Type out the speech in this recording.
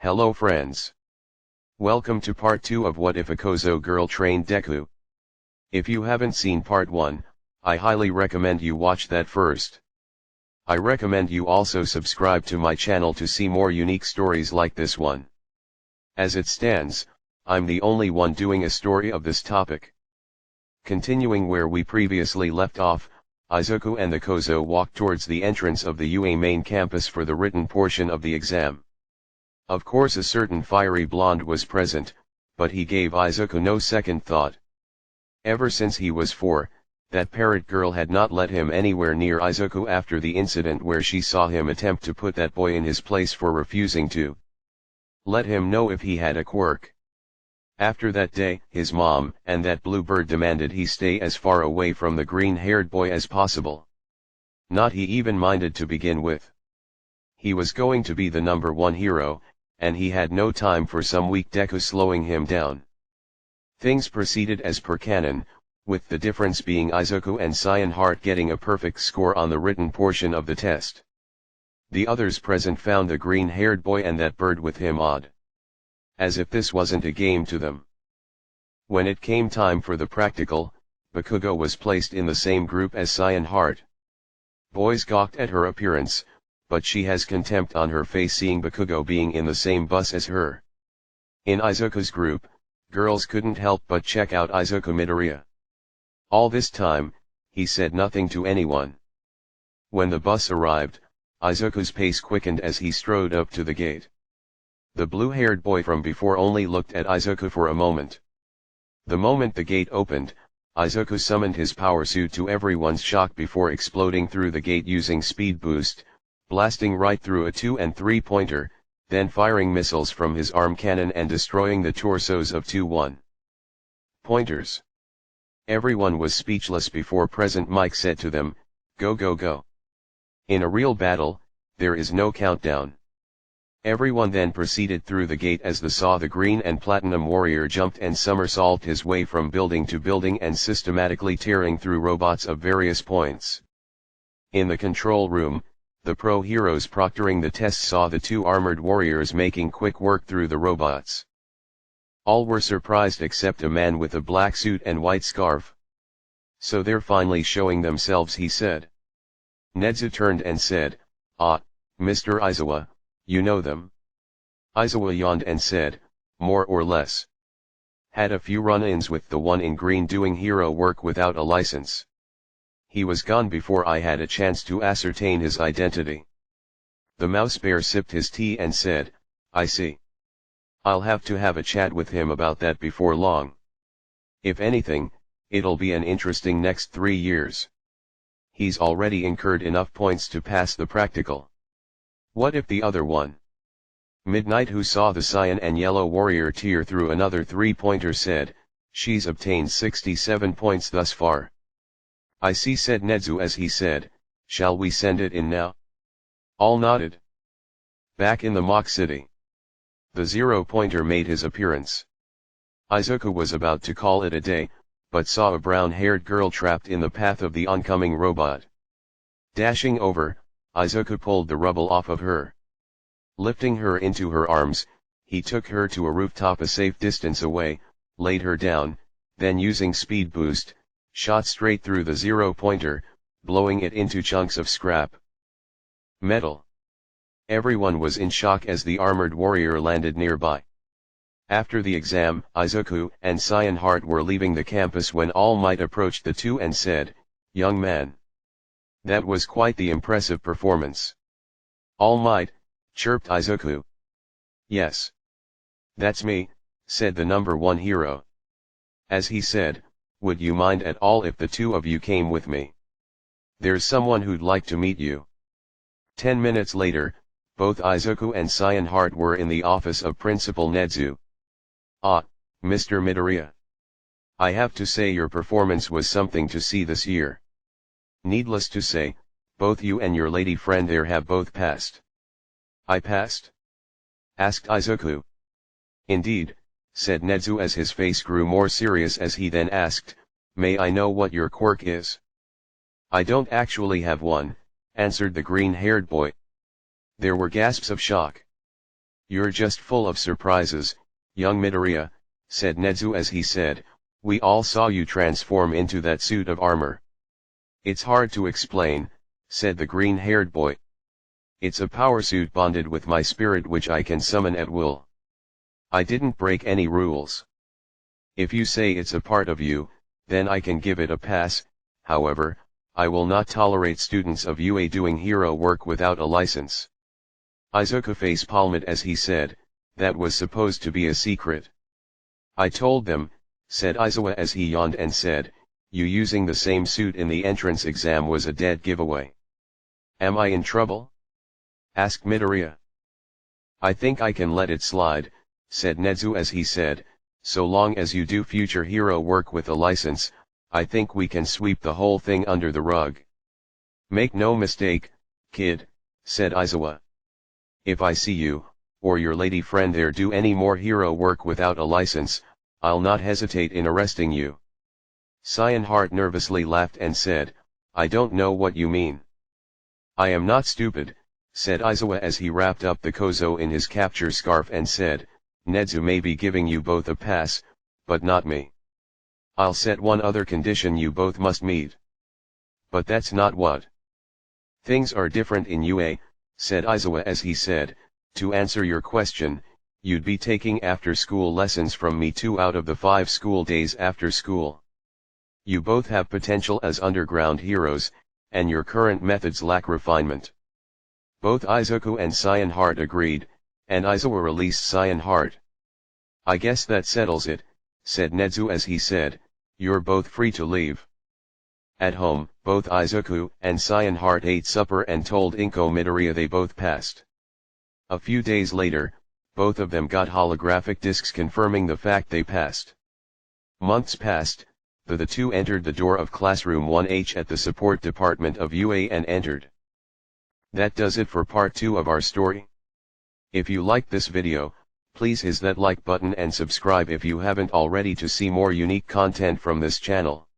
Hello friends. Welcome to part 2 of What If a Chozo Girl Trained Deku. If you haven't seen part 1, I highly recommend you watch that first. I recommend you also subscribe to my channel to see more unique stories like this one. As it stands, I'm the only one doing a story of this topic. Continuing where we previously left off, Izuku and the Chozo walked towards the entrance of the UA main campus for the written portion of the exam. Of course a certain fiery blonde was present, but he gave Izuku no second thought. Ever since he was 4, that parrot girl had not let him anywhere near Izuku after the incident where she saw him attempt to put that boy in his place for refusing to let him know if he had a quirk. After that day, his mom and that blue bird demanded he stay as far away from the green-haired boy as possible. Not he even minded to begin with. He was going to be the number 1 hero, and he had no time for some weak Deku slowing him down. Things proceeded as per canon, with the difference being Izuku and Cyan Heart getting a perfect score on the written portion of the test. The others present found the green-haired boy and that bird with him odd. As if this wasn't a game to them. When it came time for the practical, Bakugo was placed in the same group as Cyan Heart. Boys gawked at her appearance, but she has contempt on her face seeing Bakugo being in the same bus as her. In Izuku's group, girls couldn't help but check out Izuku Midoriya. All this time, he said nothing to anyone. When the bus arrived, Izuku's pace quickened as he strode up to the gate. The blue-haired boy from before only looked at Izuku for a moment. The moment the gate opened, Izuku summoned his power suit to everyone's shock before exploding through the gate using speed boost, blasting right through a 2 and 3 pointer, then firing missiles from his arm cannon and destroying the torsos of 2 1 pointers. Everyone was speechless before Present Mike said to them, "Go go go." In a real battle, there is no countdown. Everyone then proceeded through the gate as the green and platinum warrior jumped and somersaulted his way from building to building and systematically tearing through robots of various points. In the control room, the pro heroes proctoring the tests saw the 2 armored warriors making quick work through the robots. All were surprised except a man with a black suit and white scarf. "So they're finally showing themselves," he said. Nezu turned and said, "Ah, Mr. Izawa, you know them?" Izawa yawned and said, "More or less. Had a few run-ins with the one in green doing hero work without a license. He was gone before I had a chance to ascertain his identity." The mouse bear sipped his tea and said, "I see. I'll have to have a chat with him about that before long. If anything, it'll be an interesting next 3 years. He's already incurred enough points to pass the practical. What if the other one?" Midnight, who saw the cyan and yellow warrior tear through another 3-pointer, said, "She's obtained 67 points thus far." "I see," said Nezu as he said, "Shall we send it in now?" All nodded. Back in the mock city, the 0-pointer made his appearance. Izuku was about to call it a day, but saw a brown-haired girl trapped in the path of the oncoming robot. Dashing over, Izuku pulled the rubble off of her. Lifting her into her arms, he took her to a rooftop a safe distance away, laid her down, then using speed boost, shot straight through the 0-pointer, blowing it into chunks of scrap metal. Everyone was in shock as the armored warrior landed nearby. After the exam, Izuku and Cyan Heart were leaving the campus when All Might approached the 2 and said, "Young man, that was quite the impressive performance." "All Might," chirped Izuku. "Yes. That's me," said the number 1 hero. As he said, "Would you mind at all if the 2 of you came with me? There's someone who'd like to meet you." 10 minutes later, both Izuku and Cyan Heart were in the office of Principal Nezu. "Ah, Mr. Midoriya. I have to say your performance was something to see this year. Needless to say, both you and your lady friend there have both passed." "I passed?" asked Izuku. "Indeed," said Nezu as his face grew more serious as he then asked, "May I know what your quirk is?" "I don't actually have one," answered the green-haired boy. There were gasps of shock. You're just full of surprises, young Midoriya, said Nezu as he said, we all saw you transform into that suit of armor. It's hard to explain, said the green-haired boy. It's a power suit bonded with my spirit which I can summon at will. I didn't break any rules. If you say it's a part of you, then I can give it a pass. However, I will not tolerate students of UA doing hero work without a license. Izuku face-palmed as he said, that was supposed to be a secret. I told them, said Izuwa as he yawned and said, you using the same suit in the entrance exam was a dead giveaway. Am I in trouble? Asked Midoriya. I think I can let it slide, said Nezu as he said, so long as you do future hero work with a license, I think we can sweep the whole thing under the rug. Make no mistake, kid, said Izuwa. If I see you, or your lady friend there do any more hero work without a license, I'll not hesitate in arresting you. Cyan Heart nervously laughed and said, I don't know what you mean. I am not stupid, said Izuwa as he wrapped up the Chozo in his capture scarf and said, Nezu may be giving you both a pass, but not me. I'll set one other condition you both must meet. But that's not what. Things are different in UA, said Izuwa as he said, to answer your question, you'd be taking after-school lessons from me 2 out of the 5 school days after school. You both have potential as underground heroes, and your current methods lack refinement. Both Izuku and Cyan Heart agreed, and Izuwa released Cyan Heart. I guess that settles it, said Nezu as he said, you're both free to leave. At home, both Izuku and Cyan Heart ate supper and told Inko Midoriya they both passed. A few days later, both of them got holographic discs confirming the fact they passed. Months passed, the two entered the door of classroom 1H at the support department of UA and entered. That does it for part 2 of our story. If you liked this video, please hit that like button and subscribe if you haven't already to see more unique content from this channel.